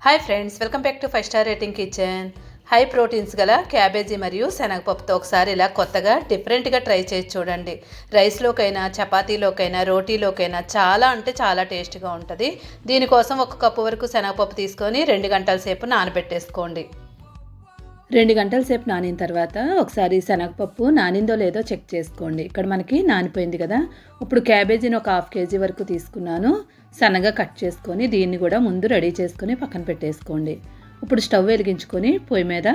Hi friends, welcome back to 5 star rating kitchen. High proteins గల cabbage మరియు శనగపప్పుతో ఒకసారి ఇలా కొత్తగా డిఫరెంట్గా ట్రై చేసి చూడండి. రైస్లోకైనా, చపాతీలోకైనా, రోటీలోకైనా చాలా అంటే చాలా టేస్ట్గా ఉంటుంది. దీనికోసం 1 కప్పు వరకు శనగపప్పు తీసుకొని 2 గంటల సేపు నానబెట్టేసుకోండి. 2 గంటల సేపు నానిన తర్వాత ఒకసారి శనగపప్పు నానిందో లేదో చెక్ చేసుకోండి. ఇక్కడ మనకి నానిపోయింది కదా. ఇప్పుడు క్యాబేజీని ఒక 1/2 కేజీ వరకు తీసుకున్నాను. సన్నగా కట్ చేసుకొని దీన్ని కూడా ముందు రెడీ చేసుకొని పక్కన పెట్టేసుకోండి. ఇప్పుడు స్టవ్ వెలిగించుకొని పొయ్యి మీద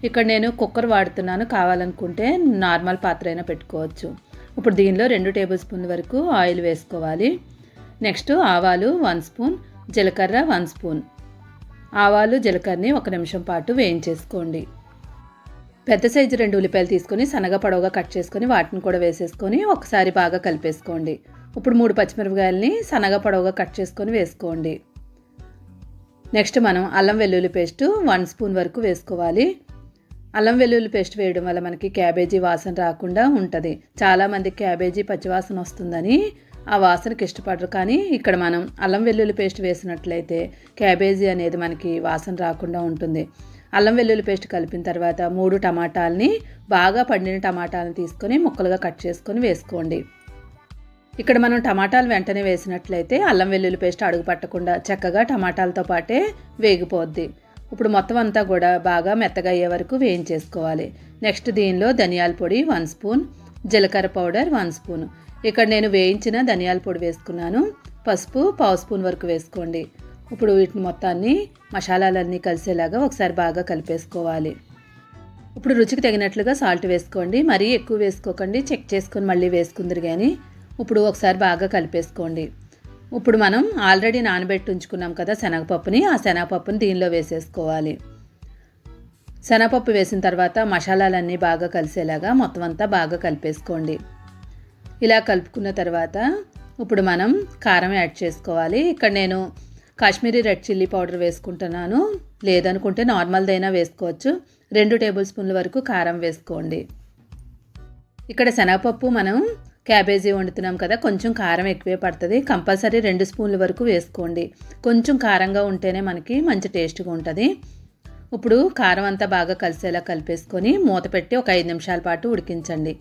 ఇక్కడ నేను కుక్కర్ వాడుతున్నాను, కావాలనుకుంటే నార్మల్ పాత్ర అయినా పెట్టుకోవచ్చు. ఇప్పుడు దీనిలో 2 టేబుల్ స్పూన్ల వరకు ఆయిల్ వేసుకోవాలి. నెక్స్ట్ ఆవాలు 1 స్పూన్, జీలకర్ర 1 స్పూన్. ఆవాలు జీలకర్రని 1 నిమిషం పాటు వేయించేసుకోండి. పెద్ద సైజు 2 ఉల్లిపాయలు తీసుకొని సన్నగా పొడవుగా కట్ చేసుకొని వాటిని కూడా వేసేసుకొని ఒకసారి బాగా కలిపేసుకోండి. ఇప్పుడు 3 పచ్చిమిరపకాయలని సన్నగా పొడవుగా కట్ చేసుకొని వేసుకోండి. నెక్స్ట్ మనం అల్లం వెల్లుల్లి పేస్ట్ 1 స్పూన్ వరకు వేసుకోవాలి. అల్లం వెల్లుల్లి పేస్ట్ వేయడం వల్ల మనకి క్యాబేజీ వాసన రాకుండా ఉంటుంది. చాలామంది క్యాబేజీ పచ్చివాసన వస్తుందని ఆ వాసనకి ఇష్టపడరు, కానీ ఇక్కడ మనం అల్లం వెల్లుల్లి పేస్ట్ వేసినట్లయితే క్యాబేజీ అనేది మనకి వాసన రాకుండా ఉంటుంది. అల్లం వెల్లుల్లి పేస్ట్ కలిపిన తర్వాత 3 టమాటాలని, బాగా పండిన టమాటాలను తీసుకొని ముక్కలుగా కట్ చేసుకొని వేసుకోండి. ఇక్కడ మనం టమాటాలు వెంటనే వేసినట్లయితే అల్లం వెల్లుల్లి పేస్ట్ అడుగు పట్టకుండా చక్కగా టమాటాలతో పాటే వేగిపోద్ది. ఇప్పుడు మొత్తం అంతా కూడా బాగా మెత్తగా అయ్యే వరకు వేయించేసుకోవాలి. నెక్స్ట్ దీనిలో ధనియాల పొడి 1 స్పూన్, జీలకర్ర పౌడర్ 1 స్పూన్. ఇక్కడ నేను వేయించిన ధనియాల పొడి వేసుకున్నాను. పసుపు 1/2 స్పూన్ వరకు వేసుకోండి. ఇప్పుడు వీటిని మొత్తాన్ని మసాలాలన్నీ కలిసేలాగా ఒకసారి బాగా కలిపేసుకోవాలి. ఇప్పుడు రుచికి తగినట్లుగా సాల్ట్ వేసుకోండి. మరీ ఎక్కువ వేసుకోకండి, చెక్ చేసుకొని మళ్ళీ వేసుకుందరు కానీ. ఇప్పుడు ఒకసారి బాగా కలిపేసుకోండి. ఇప్పుడు మనం ఆల్రెడీ నానబెట్టి ఉంచుకున్నాం కదా శనగపప్పుని, ఆ శనగపప్పుని దీనిలో వేసేసుకోవాలి. శనగపప్పు వేసిన తర్వాత మసాలాలన్నీ బాగా కలిసేలాగా మొత్తం అంతా బాగా కలిపేసుకోండి. ఇలా కలుపుకున్న తర్వాత ఇప్పుడు మనం కారం యాడ్ చేసుకోవాలి. ఇక్కడ నేను కాశ్మీరీ రెడ్ చిల్లీ పౌడర్ వేసుకుంటున్నాను, లేదనుకుంటే నార్మల్దైనా వేసుకోవచ్చు. 2 టేబుల్ స్పూన్ల వరకు కారం వేసుకోండి. ఇక్కడ శనగపప్పు మనం క్యాబేజీ వండుతున్నాం కదా, కొంచెం కారం ఎక్కువే పడుతుంది. కంపల్సరీ 2 స్పూన్ల వరకు వేసుకోండి. కొంచెం కారంగా ఉంటేనే మనకి మంచి టేస్ట్గా ఉంటుంది. ఇప్పుడు కారం అంతా బాగా కలిసేలా కలిపేసుకొని మూత పెట్టి ఒక 5 నిమిషాల పాటు ఉడికించండి.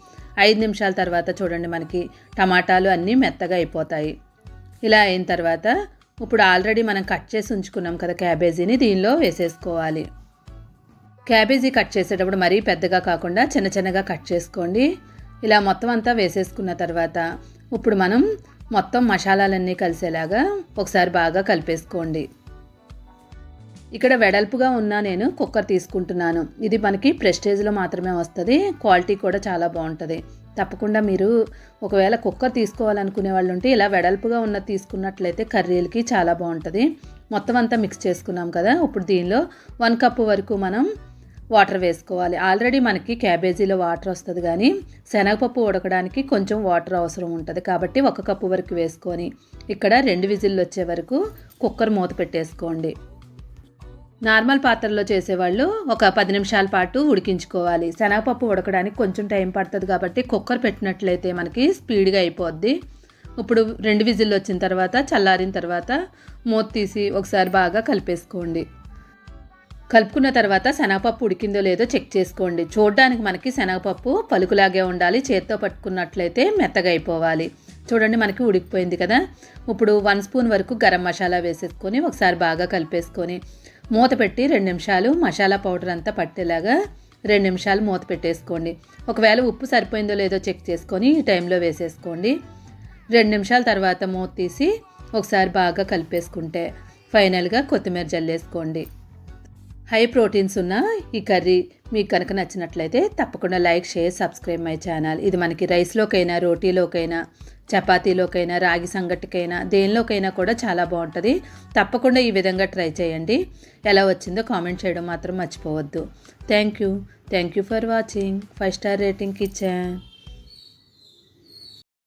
5 నిమిషాల తర్వాత చూడండి మనకి టమాటాలు అన్నీ మెత్తగా అయిపోతాయి. ఇలా అయిన తర్వాత ఇప్పుడు ఆల్రెడీ మనం కట్ చేసి ఉంచుకున్నాం కదా క్యాబేజీని దీనిలో వేసేసుకోవాలి. క్యాబేజీ కట్ చేసేటప్పుడు మరీ పెద్దగా కాకుండా చిన్న చిన్నగా కట్ చేసుకోండి. ఇలా మొత్తం అంతా వేసేసుకున్న తర్వాత ఇప్పుడు మనం మొత్తం మసాలాలన్నీ కలిసేలాగా ఒకసారి బాగా కలిపేసుకోండి. ఇక్కడ వెడల్పుగా ఉన్న నేను కుక్కర్ తీసుకుంటున్నాను. ఇది మనకి ప్రెస్టేజ్లో మాత్రమే వస్తుంది, క్వాలిటీ కూడా చాలా బాగుంటుంది. తప్పకుండా మీరు ఒకవేళ కుక్కర్ తీసుకోవాలనుకునే వాళ్ళు ఉంటే ఇలా వెడల్పుగా ఉన్నది తీసుకున్నట్లయితే కర్రీలకి చాలా బాగుంటుంది. మొత్తం అంతా మిక్స్ చేసుకున్నాం కదా. ఇప్పుడు దీనిలో 1 కప్పు వరకు మనం వాటర్ వేసుకోవాలి. ఆల్రెడీ మనకి క్యాబేజీలో వాటర్ వస్తుంది, కానీ శనగపప్పు ఉడకడానికి కొంచెం వాటర్ అవసరం ఉంటుంది. కాబట్టి 1 కప్పు వరకు వేసుకొని ఇక్కడ 2 విజిల్లు వచ్చే వరకు కుక్కర్ మూత పెట్టేసుకోండి. నార్మల్ పాత్రలో చేసేవాళ్ళు ఒక 10 నిమిషాల పాటు ఉడికించుకోవాలి. శనగపప్పు ఉడకడానికి కొంచెం టైం పడుతుంది కాబట్టి కుక్కర్ పెట్టినట్లయితే మనకి స్పీడ్గా అయిపోద్ది. ఇప్పుడు 2 విజిల్లు వచ్చిన తర్వాత చల్లారిన తర్వాత మూత తీసి ఒకసారి బాగా కలిపేసుకోండి. కలుపుకున్న తర్వాత శనగపప్పు ఉడికిందో లేదో చెక్ చేసుకోండి. చూడడానికి మనకి శనగపప్పు పలుకులాగే ఉండాలి, చేత్తో పట్టుకున్నట్లయితే మెత్తగా అయిపోవాలి. చూడండి మనకి ఉడికిపోయింది కదా. ఇప్పుడు 1 స్పూన్ వరకు గరం మసాలా వేసేసుకొని ఒకసారి బాగా కలిపేసుకొని మూత పెట్టి 2 నిమిషాలు మసాలా పౌడర్ అంతా పట్టేలాగా 2 నిమిషాలు మూత పెట్టేసుకోండి. ఒకవేళ ఉప్పు సరిపోయిందో లేదో చెక్ చేసుకొని ఈ టైంలో వేసేసుకోండి. 2 నిమిషాల తర్వాత మూత తీసి ఒకసారి బాగా కలిపేసుకుంటే ఫైనల్గా కొత్తిమీర జల్లేసుకోండి. హై ప్రోటీన్స్ ఉన్న ఈ కర్రీ మీకు కనుక నచ్చినట్లయితే తప్పకుండా like, share, subscribe my channel. ఇది మనకి రైస్లోకైనా, రోటీలోకైనా, చపాతీలోకైనా, రాగి సంగటికైనా, దేనిలోకైనా కూడా చాలా బాగుంటుంది. తప్పకుండా ఈ విధంగా ట్రై చేయండి. ఎలా వచ్చిందో కామెంట్ చేయడం మాత్రం మర్చిపోవద్దు. Thank you for watching 5 star rating kitchen.